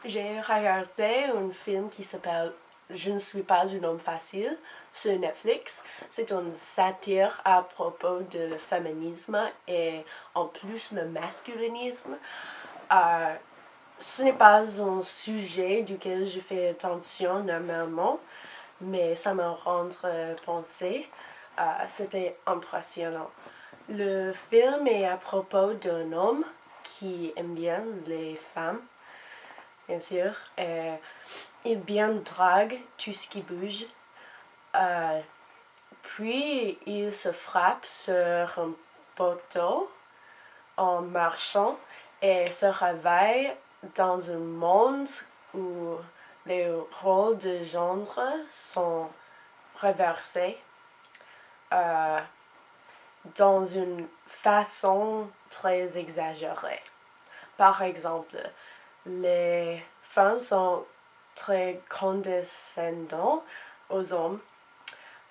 J'ai regardé un film qui s'appelle Je ne suis pas un homme facile sur Netflix. C'est une satire à propos de féminisme et en plus le masculinisme. Ce n'est pas un sujet duquel je fais attention normalement, mais ça me rend penser. C'était impressionnant. Le film est à propos d'un homme qui aime bien les femmes, bien sûr. Il bien drague tout ce qui bouge. Puis il se frappe sur un poteau en marchant et se réveille dans un monde où les rôles de genre sont reversés dans une façon très exagérée. Par exemple, les femmes sont très condescendantes aux hommes.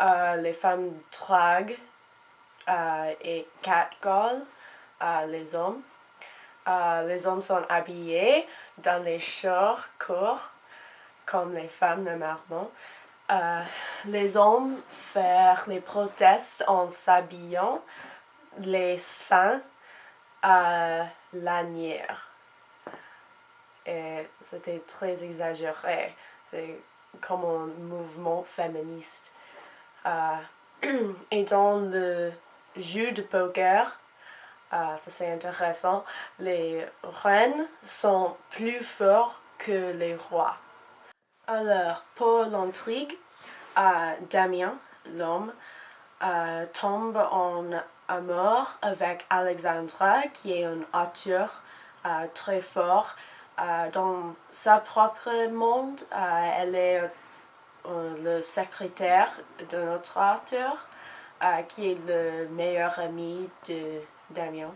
Les femmes draguent et catcallent les hommes. Les hommes sont habillés dans les shorts courts, comme les femmes normalement. Les hommes font les protestes en s'habillant les seins à lanière. Et c'était très exagéré. C'est comme un mouvement féministe. Et dans le jeu de poker, ça c'est intéressant, les reines sont plus forts que les rois. Alors, pour l'intrigue, Damien, l'homme, tombe en amour avec Alexandra, qui est un auteur très fort. Dans sa propre monde, elle est le secrétaire de notre auteur, qui est le meilleur ami de Damien.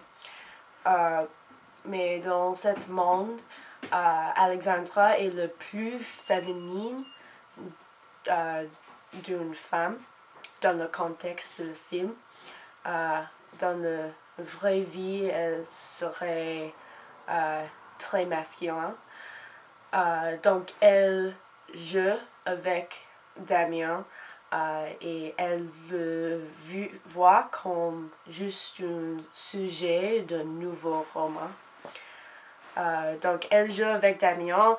Mais dans ce monde, Alexandra est le plus féminine d'une femme dans le contexte du film. Dans la vraie vie, elle serait très masculine. Donc elle joue avec Damien et elle le voit comme juste un sujet d'un nouveau roman. Donc elle joue avec Damien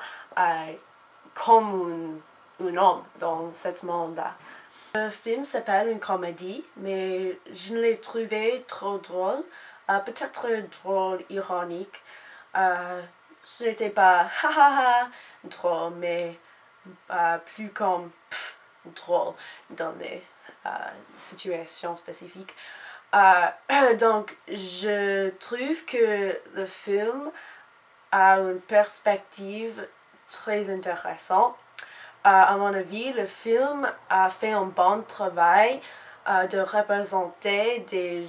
comme un homme dans ce monde-là. Le film s'appelle une comédie, mais je ne l'ai trouvé trop drôle. Peut-être drôle, ironique. Ce n'était pas ha ha ha drôle, mais plus comme drôle dans des situations spécifiques. Donc, je trouve que le film a une perspective très intéressante. À mon avis, le film a fait un bon travail de représenter des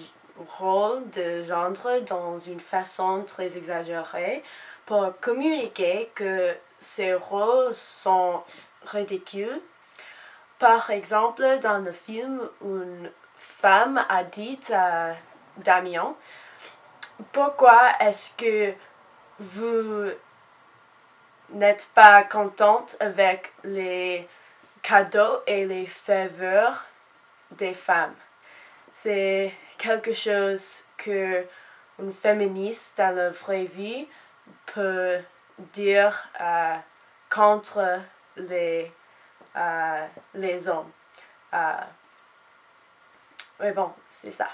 rôles de genre dans une façon très exagérée pour communiquer que ces rôles sont ridicules. Par exemple, dans le film, une femme a dit à Damien, pourquoi est-ce que vous n'êtes pas contente avec les cadeaux et les faveurs des femmes? C'est quelque chose que une féministe dans la vraie vie peut dire contre les hommes. Mais bon, c'est ça.